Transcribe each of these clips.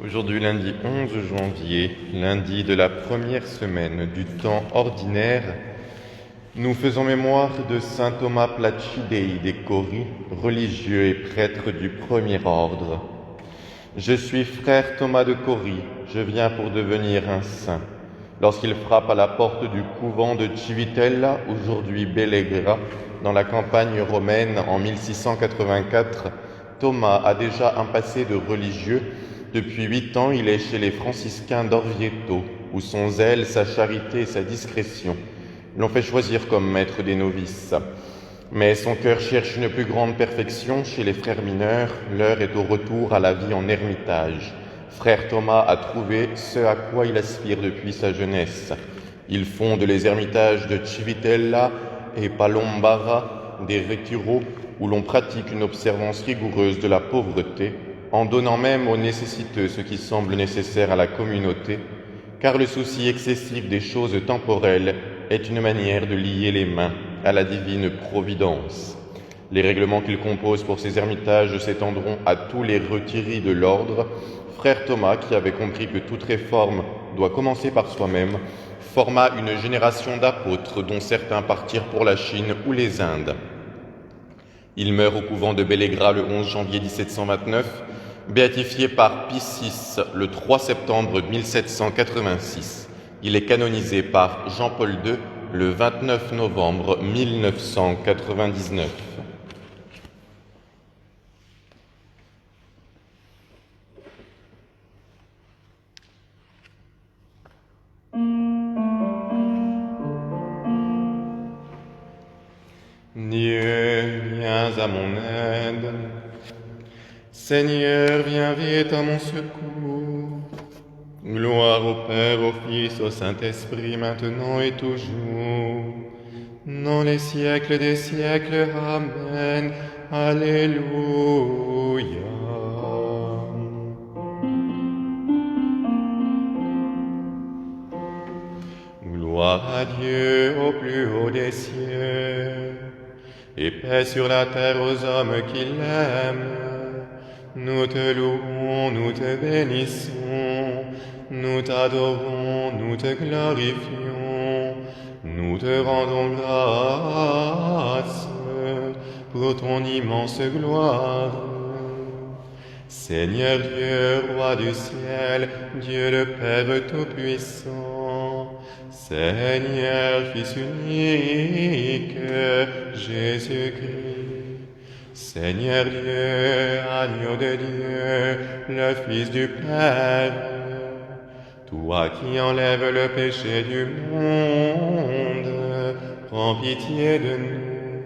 Aujourd'hui, lundi 11 janvier, lundi de la première semaine du temps ordinaire, nous faisons mémoire de saint Thomas Placidei de Cori, religieux et prêtre du premier ordre. Je suis frère Thomas de Cori, je viens pour devenir un saint. Lorsqu'il frappe à la porte du couvent de Civitella, aujourd'hui Bellegra, dans la campagne romaine en 1684, Thomas a déjà un passé de religieux. Depuis 8 ans, il est chez les franciscains d'Orvieto, où son zèle, sa charité et sa discrétion l'ont fait choisir comme maître des novices. Mais son cœur cherche une plus grande perfection chez les frères mineurs. L'heure est au retour à la vie en ermitage. Frère Thomas a trouvé ce à quoi il aspire depuis sa jeunesse. Il fonde les ermitages de Civitella et Palombara, des Retiro, où l'on pratique une observance rigoureuse de la pauvreté, en donnant même aux nécessiteux ce qui semble nécessaire à la communauté, car le souci excessif des choses temporelles est une manière de lier les mains à la divine providence. Les règlements qu'il compose pour ces ermitages s'étendront à tous les retirés de l'ordre. Frère Thomas, qui avait compris que toute réforme doit commencer par soi-même, forma une génération d'apôtres dont certains partirent pour la Chine ou les Indes. Il meurt au couvent de Bellegra le 11 janvier 1729, béatifié par Pie VI le 3 septembre 1786. Il est canonisé par Jean-Paul II le 29 novembre 1999. Dieu, viens à mon aide. Seigneur, viens vite à mon secours. Gloire au Père, au Fils, au Saint-Esprit, maintenant et toujours, dans les siècles des siècles. Amen. Alléluia. Gloire à Dieu au plus haut des cieux, et paix sur la terre aux hommes qui l'aiment. Nous te louons, nous te bénissons, nous t'adorons, nous te glorifions, nous te rendons grâce pour ton immense gloire. Seigneur Dieu, roi du ciel, Dieu le Père Tout-Puissant, Seigneur Fils unique, Jésus-Christ, Seigneur Dieu, agneau de Dieu, le Fils du Père, toi qui enlèves le péché du monde, prends pitié de nous.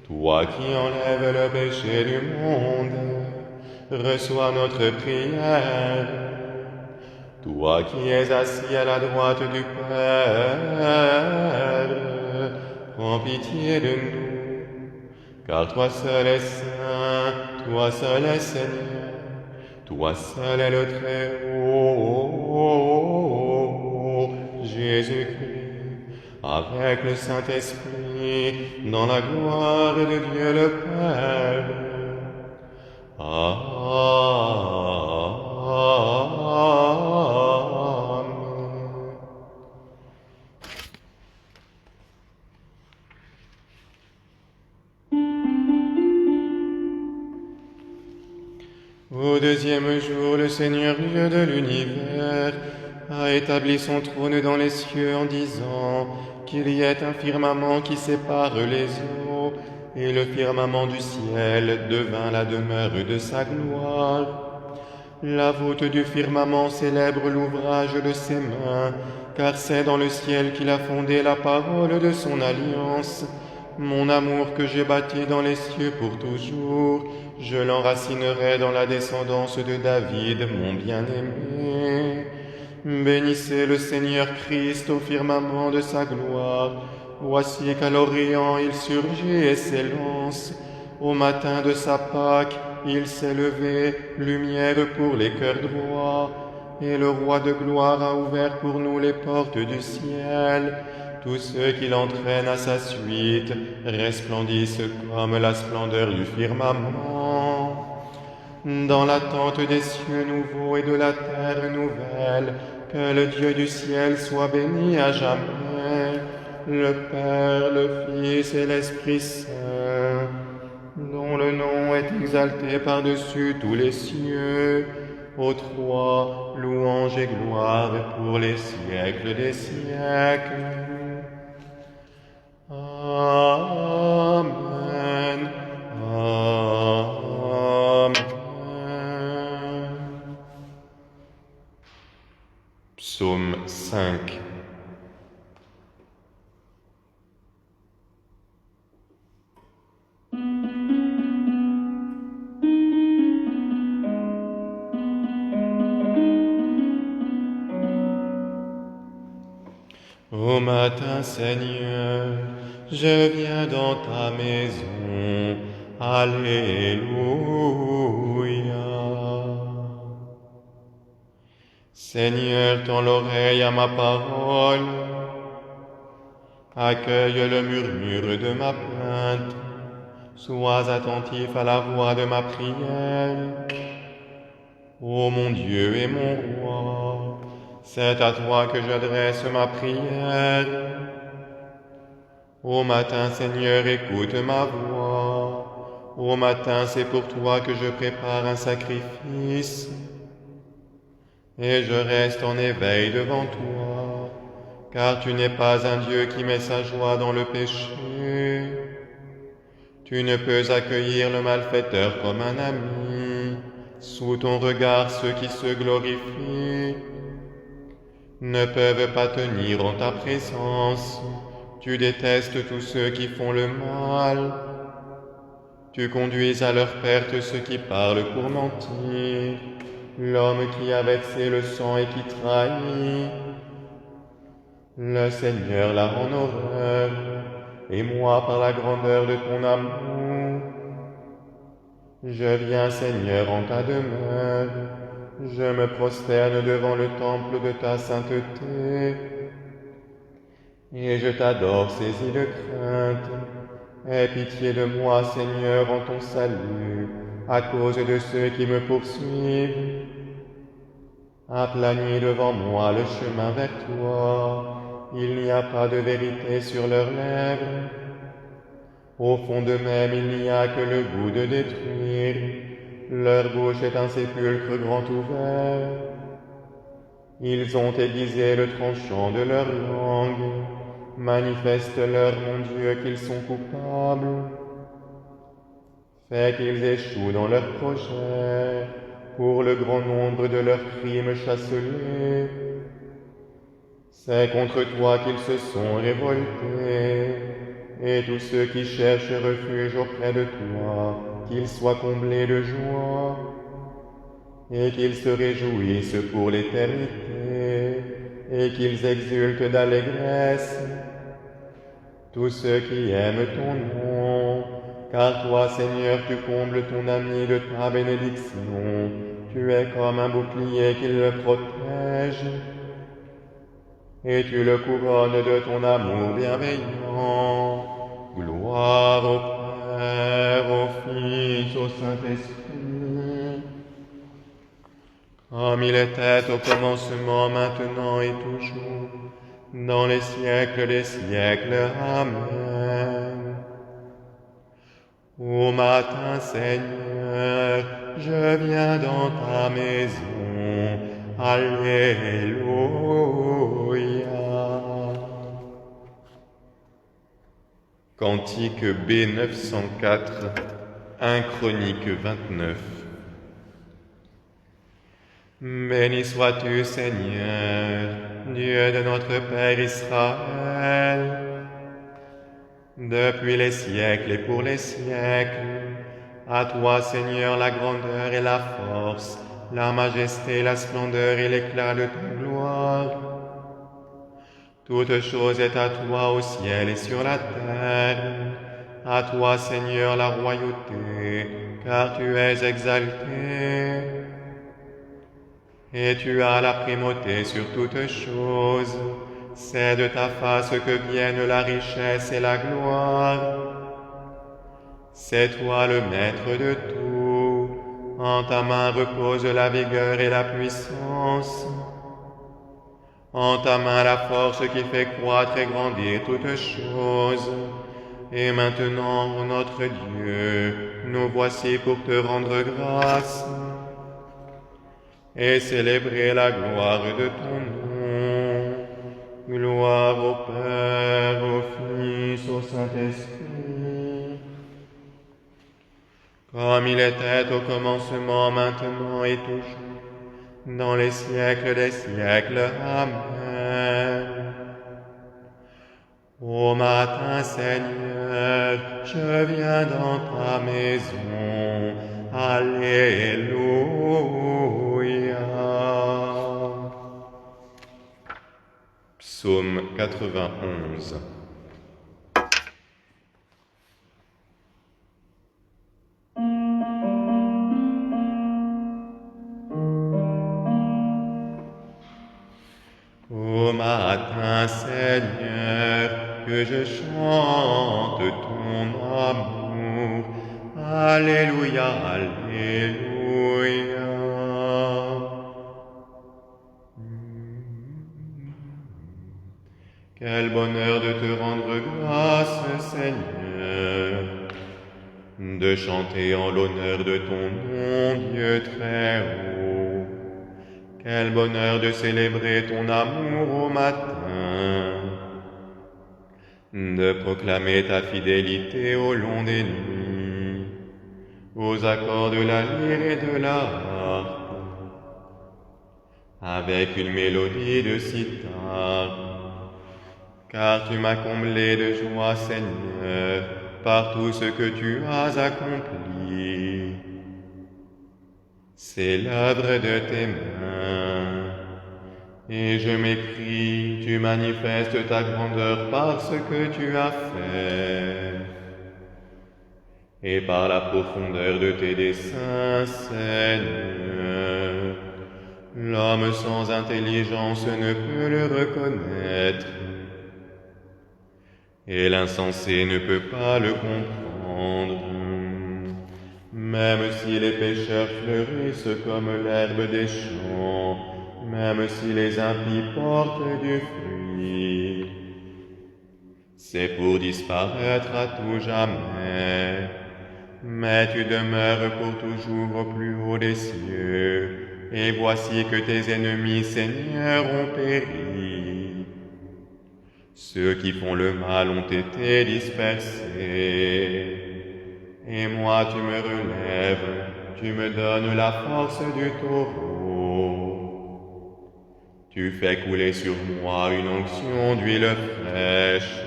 Toi qui enlèves le péché du monde, reçois notre prière. Toi qui es assis à la droite du Père, prends pitié de nous, car toi seul es saint, toi seul es Seigneur, toi seul est le Très-Haut, Jésus-Christ, avec le Saint-Esprit, dans la gloire de Dieu le Père. Amen. Au deuxième jour, le Seigneur Dieu de l'univers a établi son trône dans les cieux en disant qu'il y ait un firmament qui sépare les eaux, et le firmament du ciel devint la demeure de sa gloire. La voûte du firmament célèbre l'ouvrage de ses mains, car c'est dans le ciel qu'il a fondé la parole de son alliance. Mon amour que j'ai bâti dans les cieux pour toujours, je l'enracinerai dans la descendance de David, mon bien-aimé. Bénissez le Seigneur Christ au firmament de sa gloire. Voici qu'à l'Orient il surgit et s'élance. Au matin de sa Pâque, il s'est levé, lumière pour les cœurs droits. Et le Roi de gloire a ouvert pour nous les portes du ciel. Tous ceux qui l'entraînent à sa suite resplendissent comme la splendeur du firmament. dans l'attente des cieux nouveaux et de la terre nouvelle, que le Dieu du ciel soit béni à jamais, le Père, le Fils et l'Esprit Saint, dont le nom est exalté par-dessus tous les cieux, aux trois, louange et gloire pour les siècles des siècles. Amen. Amen. Psaume 5. Au matin, Seigneur, je viens dans ta maison. Alléluia. Seigneur, tends l'oreille à ma parole. Accueille le murmure de ma plainte. Sois attentif à la voix de ma prière. Ô mon Dieu et mon roi, c'est à toi que j'adresse ma prière. Au matin, Seigneur, écoute ma voix. Au matin, c'est pour toi que je prépare un sacrifice. Et je reste en éveil devant toi, car tu n'es pas un Dieu qui met sa joie dans le péché. Tu ne peux accueillir le malfaiteur comme un ami. Sous ton regard, ceux qui se glorifient ne peuvent pas tenir en ta présence. Tu détestes tous ceux qui font le mal. Tu conduis à leur perte ceux qui parlent pour mentir. L'homme qui a versé le sang et qui trahit. Le Seigneur l'a en horreur, et moi par la grandeur de ton amour. Je viens, Seigneur, en ta demeure. Je me prosterne devant le temple de ta sainteté. Et je t'adore, saisi de crainte. Aie pitié de moi, Seigneur, en ton salut, à cause de ceux qui me poursuivent. Aplanis devant moi le chemin vers toi. Il n'y a pas de vérité sur leurs lèvres. Au fond d'eux-mêmes, il n'y a que le goût de détruire. Leur bouche est un sépulcre grand ouvert. Ils ont aiguisé le tranchant de leur langue. Manifeste-leur, mon Dieu, qu'ils sont coupables. Fais qu'ils échouent dans leurs projets. Pour le grand nombre de leurs crimes, chasse-les. C'est contre toi qu'ils se sont révoltés. Et tous ceux qui cherchent refuge auprès de toi, qu'ils soient comblés de joie, et qu'ils se réjouissent pour l'éternité, et qu'ils exultent d'allégresse. Tous ceux qui aiment ton nom, car toi, Seigneur, tu combles ton ami de ta bénédiction, tu es comme un bouclier qui le protège, et tu le couronnes de ton amour bienveillant. Gloire au Père, au Fils, au Saint-Esprit, comme il était au commencement, maintenant et toujours, dans les siècles des siècles. Amen. Au matin, Seigneur, je viens dans ta maison. Alléluia. Cantique B 904, 1 Chronique 29. Béni sois-tu, Seigneur, Dieu de notre Père Israël, depuis les siècles et pour les siècles. À toi, Seigneur, la grandeur et la force, la majesté, la splendeur et l'éclat de ta gloire. Toute chose est à toi au ciel et sur la terre. À toi, Seigneur, la royauté, car tu es exalté. Et tu as la primauté sur toutes choses. C'est de ta face que viennent la richesse et la gloire. C'est toi le maître de tout. En ta main repose la vigueur et la puissance. En ta main la force qui fait croître et grandir toutes choses. Et maintenant, notre Dieu, nous voici pour te rendre grâce et célébrer la gloire de ton nom. Gloire au Père, au Fils, au Saint-Esprit, comme il était au commencement, maintenant et toujours, dans les siècles des siècles. Amen. Au matin, Seigneur, je viens dans ta maison. Alléluia. Psaume 91. Au matin, Seigneur, que je chante ton amour. Alléluia, Alléluia. Quel bonheur de te rendre grâce, Seigneur, de chanter en l'honneur de ton nom, Dieu très haut. Quel bonheur de célébrer ton amour au matin, de proclamer ta fidélité au long des nuits, aux accords de la lyre et de la harpe, avec une mélodie de sitar. Car tu m'as comblé de joie, Seigneur, par tout ce que tu as accompli. C'est l'œuvre de tes mains. Et je m'écrie, tu manifestes ta grandeur par ce que tu as fait. Et par la profondeur de tes desseins, Seigneur, l'homme sans intelligence ne peut le reconnaître. Et l'insensé ne peut pas le comprendre. Même si les pécheurs fleurissent comme l'herbe des champs, même si les impies portent du fruit, c'est pour disparaître à tout jamais. Mais tu demeures pour toujours au plus haut des cieux, et voici que tes ennemis, Seigneur, ont péri. Ceux qui font le mal ont été dispersés. Et moi tu me relèves, tu me donnes la force du taureau. Tu fais couler sur moi une onction d'huile fraîche.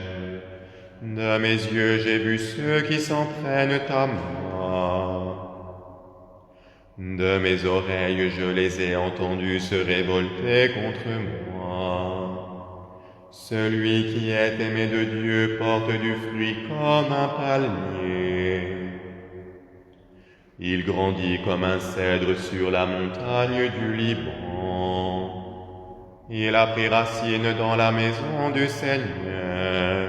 De mes yeux j'ai vu ceux qui s'en prennent à moi. De mes oreilles je les ai entendus se révolter contre moi. Celui qui est aimé de Dieu porte du fruit comme un palmier. Il grandit comme un cèdre sur la montagne du Liban. Il a pris racine dans la maison du Seigneur.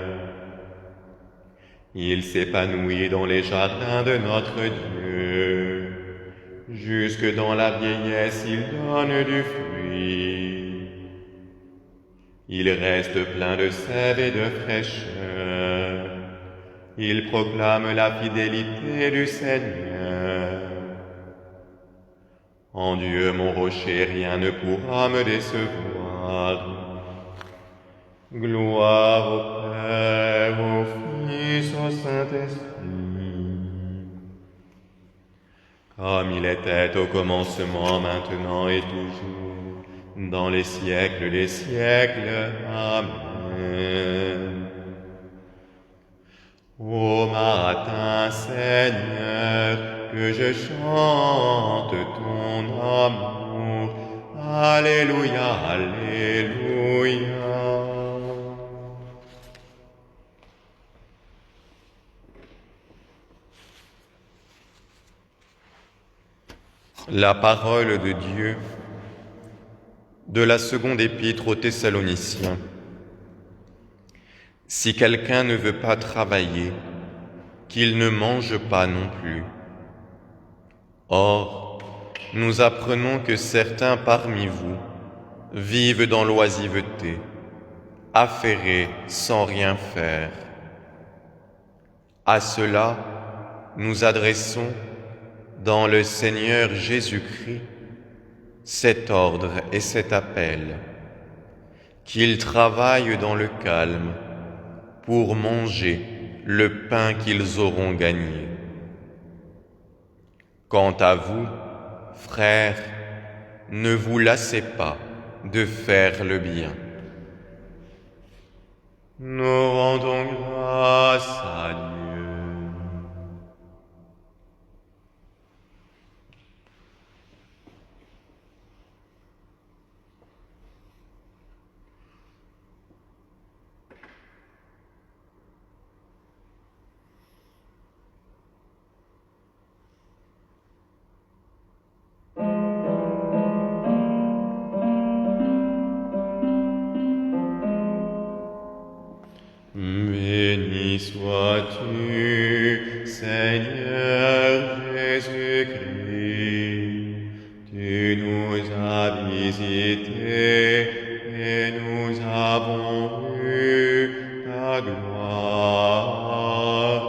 Il s'épanouit dans les jardins de notre Dieu. Jusque dans la vieillesse, il donne du fruit. Il reste plein de sève et de fraîcheur. Il proclame la fidélité du Seigneur. En Dieu mon rocher, rien ne pourra me décevoir. Gloire au Père, au Fils, au Saint-Esprit, comme il était au commencement, maintenant et toujours, dans les siècles des siècles. Amen. Au matin, Seigneur, que je chante ton amour. Alléluia, Alléluia. La parole de Dieu de la seconde épître aux Thessaloniciens. Si quelqu'un ne veut pas travailler, qu'il ne mange pas non plus. Or, nous apprenons que certains parmi vous vivent dans l'oisiveté, affairés sans rien faire. À cela, nous adressons, dans le Seigneur Jésus-Christ, cet ordre et cet appel, qu'ils travaillent dans le calme pour manger le pain qu'ils auront gagné. Quant à vous, frères, ne vous lassez pas de faire le bien. Nous rendons grâce à Dieu. Béni sois-tu, Seigneur Jésus-Christ, tu nous as visités et nous avons vu ta gloire.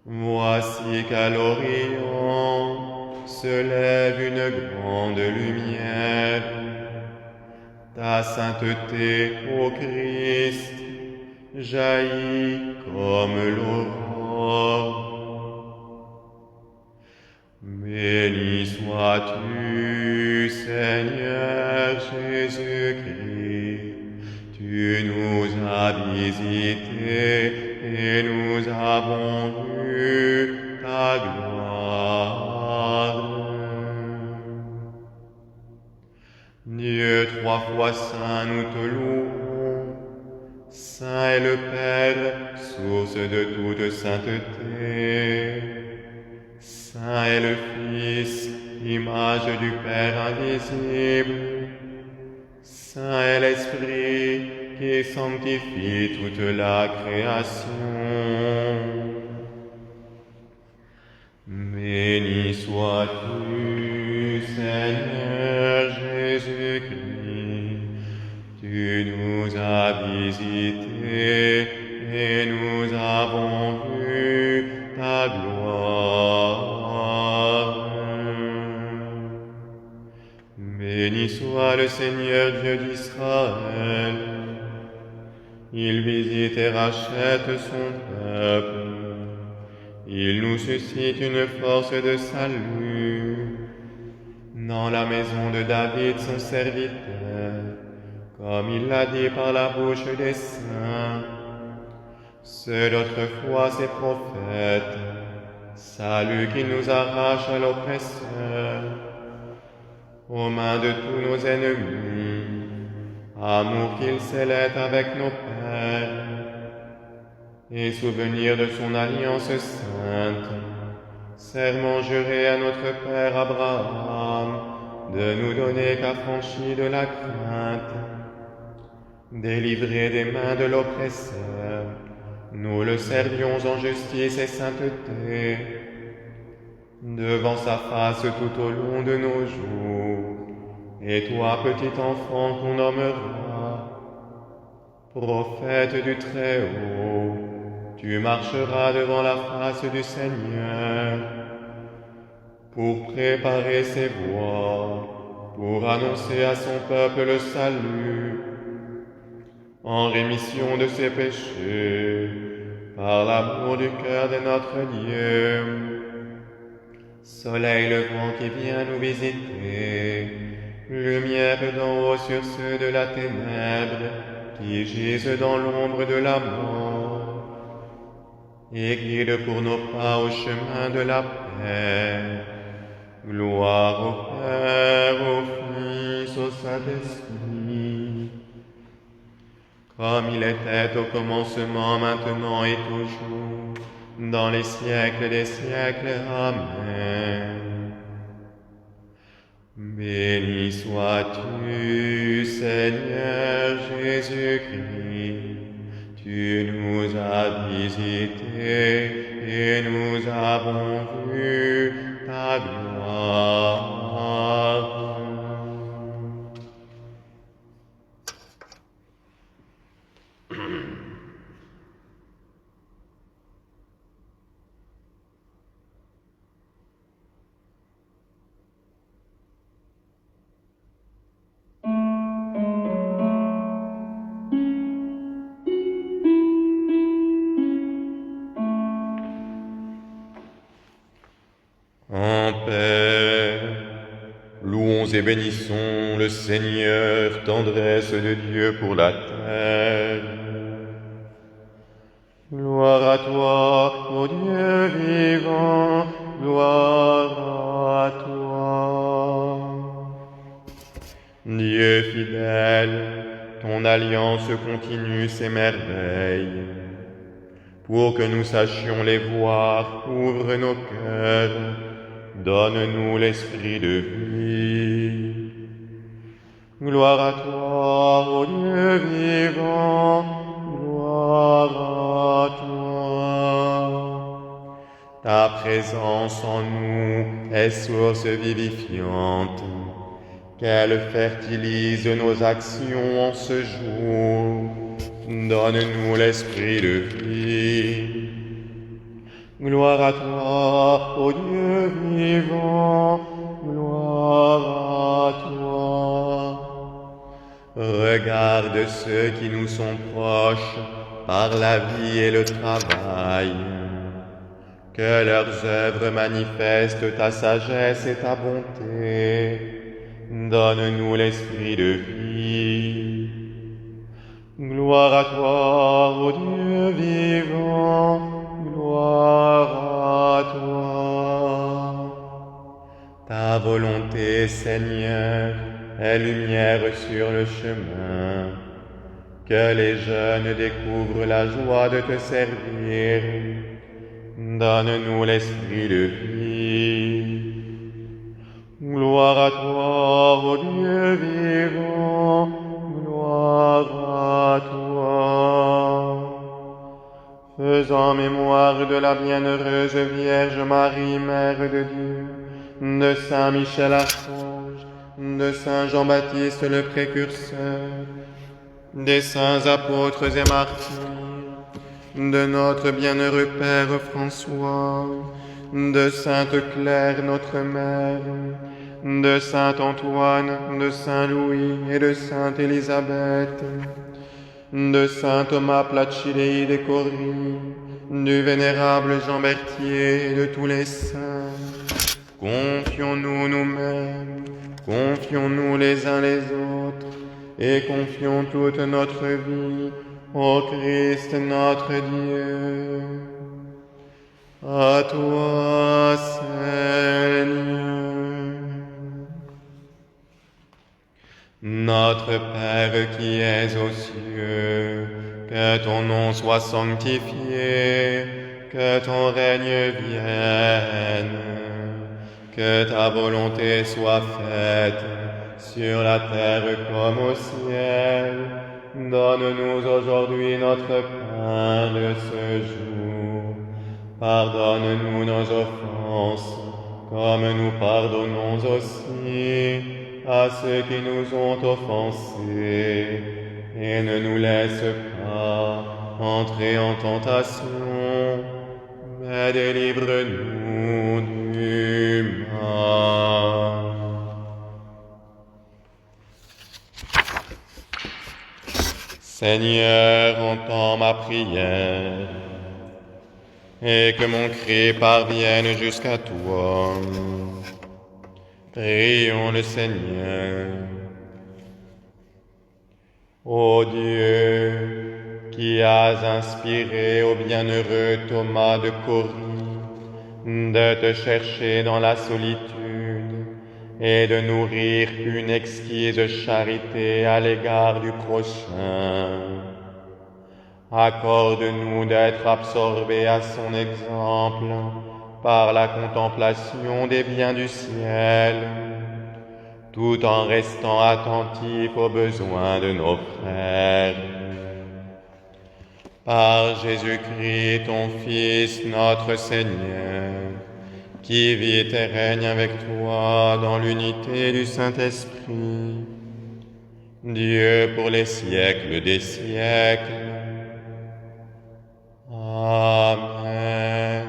Voici qu'à l'Orient se lève une grande lumière. Ta sainteté, ô Christ, jaillit comme l'aurore. Béni sois-tu, Seigneur Jésus-Christ, tu nous as visités et nous avons vu ta gloire. Dieu trois fois saint, nous te louons. Saint est le Père, source de toute sainteté. Saint est le Fils, image du Père invisible. Saint est l'Esprit qui sanctifie toute la création. Béni sois-tu, Seigneur Jésus-Christ, tu nous as visités et nous avons vu ta gloire. Béni soit le Seigneur Dieu d'Israël, il visite et rachète son peuple. Il nous suscite une force de salut dans la maison de David, son serviteur, comme il l'a dit par la bouche des saints. Ceux d'autrefois, ses prophètes, salut qui nous arrache à l'oppresseur, aux mains de tous nos ennemis, amour qu'il scellait avec nos pères, et souvenir de son alliance sainte, serment juré à notre Père Abraham, de nous donner qu'affranchis de la crainte, délivrés des mains de l'oppresseur, nous le servions en justice et sainteté, devant sa face tout au long de nos jours. Et toi, petit enfant qu'on nommera prophète du Très-Haut, tu marcheras devant la face du Seigneur pour préparer ses voies, pour annoncer à son peuple le salut, en rémission de ses péchés, par l'amour du cœur de notre Dieu. Soleil levant qui vient nous visiter, lumière d'en haut sur ceux de la ténèbre qui gisent dans l'ombre de la mort, et guide pour nos pas au chemin de la paix. Gloire au Père, au Fils, au Saint-Esprit, comme il était au commencement, maintenant et toujours, dans les siècles des siècles. Amen. Béni sois-tu, Seigneur Jésus-Christ, tu nous as visités et nous avons vu bénissons le Seigneur, tendresse de Dieu pour la terre. Gloire à toi, ô Dieu vivant, gloire à toi. Dieu fidèle, ton alliance continue ses merveilles. Pour que nous sachions les voir, ouvre nos cœurs, donne-nous l'esprit de vie. Gloire à toi, ô Dieu vivant, gloire à toi. Ta présence en nous est source vivifiante, qu'elle fertilise nos actions en ce jour. Donne-nous l'esprit de vie. Gloire à toi, ô Dieu vivant, gloire à toi. Regarde ceux qui nous sont proches par la vie et le travail. Que leurs œuvres manifestent ta sagesse et ta bonté. Donne-nous l'esprit de vie. Gloire à toi, ô Dieu vivant, gloire à toi. Ta volonté, Seigneur, est lumière sur le chemin. Que les jeunes découvrent la joie de te servir. Donne-nous l'esprit de vie. Gloire à toi, ô Dieu vivant, gloire à toi. Faisant mémoire de la bienheureuse Vierge Marie, Mère de Dieu, de Saint Michel Archange, de Saint Jean-Baptiste le Précurseur, des saints apôtres et martyrs, de notre bienheureux Père François, de Sainte Claire notre Mère, de Saint Antoine, de Saint Louis et de Sainte Élisabeth, de Saint Thomas Placide de Corie, du vénérable Jean Berthier et de tous les saints. Confions-nous nous-mêmes, confions-nous les uns les autres, et confions toute notre vie au Christ notre Dieu. À toi, Seigneur. Notre Père qui es aux cieux, que ton nom soit sanctifié, que ton règne vienne, que ta volonté soit faite sur la terre comme au ciel. Donne-nous aujourd'hui notre pain de ce jour. Pardonne-nous nos offenses, comme nous pardonnons aussi à ceux qui nous ont offensés. Et ne nous laisse pas entrer en tentation, mais délivre-nous du mal. Seigneur, entends ma prière, et que mon cri parvienne jusqu'à toi. Prions le Seigneur. Ô Dieu, qui as inspiré au bienheureux Thomas de Corie de te chercher dans la solitude et de nourrir une exquise charité à l'égard du prochain, accorde-nous d'être absorbés à son exemple par la contemplation des biens du ciel, tout en restant attentifs aux besoins de nos frères. Par Jésus-Christ, ton Fils, notre Seigneur, qui vit et règne avec toi dans l'unité du Saint-Esprit, Dieu pour les siècles des siècles. Amen.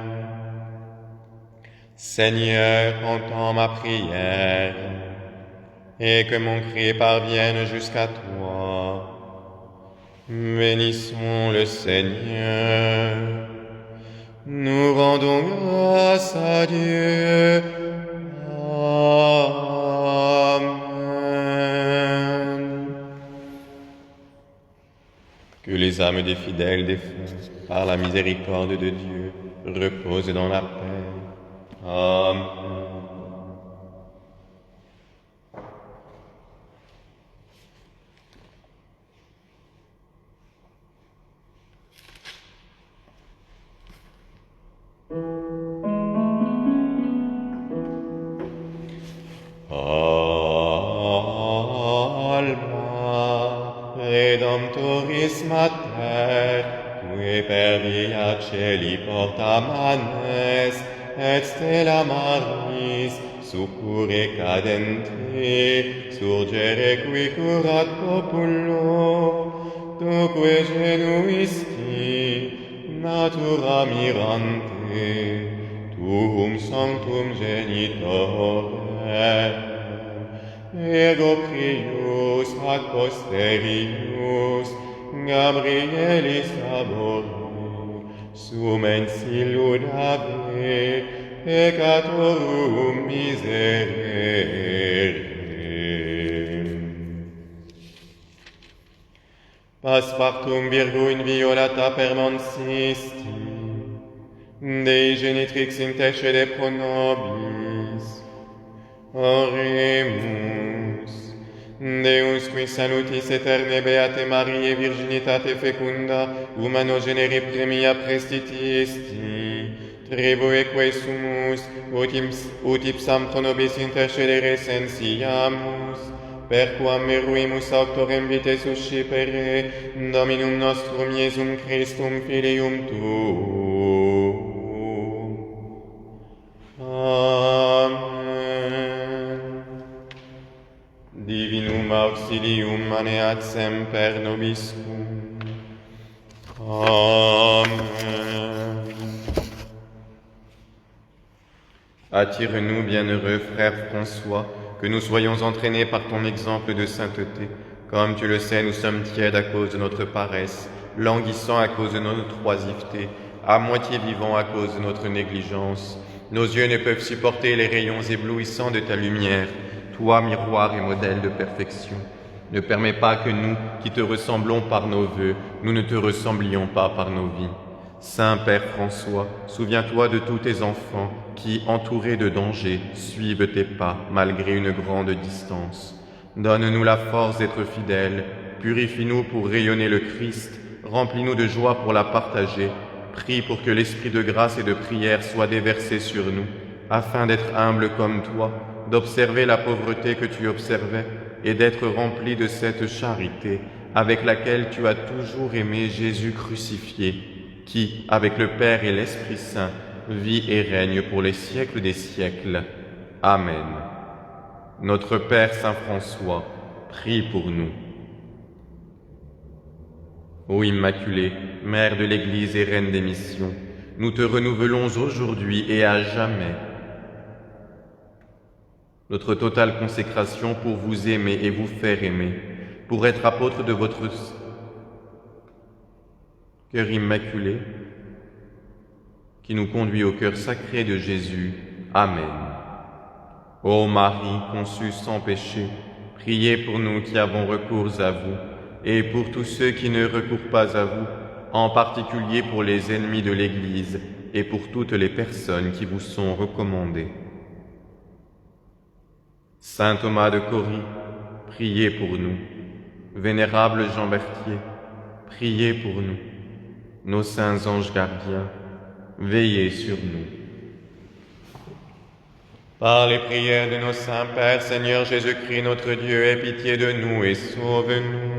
Seigneur, entends ma prière, et que mon cri parvienne jusqu'à toi. Bénissons le Seigneur. Nous rendons grâce à Dieu. Amen. Que les âmes des fidèles défunts, par la miséricorde de Dieu, reposent dans la paix. Amen. Alma Redemptoris Mater, qui per via celi porta manes, et stella Maris, succurre cadente, surgere qui curat populo, tuque genuisti, natura mirante, tuum sanctum genitore, ego prius ad posterius, Gabrielis labore, sumens illudave, peccatorum miserere. Passepartum Virgo inviolata permansisti, Dei genitrix intercede pro nobis. Oremus. Deus qui salutis aeterne beate Mariae virginitate fecunda, humano generi premia prestitiesti, tribueque sumus, ut ipsam pro nobis intercedere sensiamus, perquam meruimus auctorem vitae suscipere, Dominum nostrum Iesum Christum Filium Tuum. Amen. Divinum auxilium maneat semper nobiscum. Amen. Attire-nous, bienheureux frère François, que nous soyons entraînés par ton exemple de sainteté. Comme tu le sais, nous sommes tièdes à cause de notre paresse, languissants à cause de notre oisiveté, à moitié vivants à cause de notre négligence. Nos yeux ne peuvent supporter les rayons éblouissants de ta lumière. Toi, miroir et modèle de perfection, ne permets pas que nous, qui te ressemblons par nos vœux, nous ne te ressemblions pas par nos vies. Saint Père François, souviens-toi de tous tes enfants qui, entourés de dangers, suivent tes pas malgré une grande distance. Donne-nous la force d'être fidèles, purifie-nous pour rayonner le Christ, remplis-nous de joie pour la partager. Prie pour que l'esprit de grâce et de prière soit déversé sur nous, afin d'être humbles comme toi, d'observer la pauvreté que tu observais et d'être remplis de cette charité avec laquelle tu as toujours aimé Jésus crucifié, qui, avec le Père et l'Esprit Saint, vit et règne pour les siècles des siècles. Amen. Notre Père Saint François, prie pour nous. Ô Immaculée, Mère de l'Église et Reine des missions, nous te renouvelons aujourd'hui et à jamais notre totale consécration pour vous aimer et vous faire aimer, pour être apôtre de votre cœur immaculé, qui nous conduit au cœur sacré de Jésus. Amen. Ô Marie, conçue sans péché, priez pour nous qui avons recours à vous, et pour tous ceux qui ne recourent pas à vous, en particulier pour les ennemis de l'Église et pour toutes les personnes qui vous sont recommandées. Saint Thomas de Cory, priez pour nous. Vénérable Jean Berthier, priez pour nous. Nos saints anges gardiens, veillez sur nous. Par les prières de nos saints Pères, Seigneur Jésus-Christ, notre Dieu, aie pitié de nous et sauve-nous.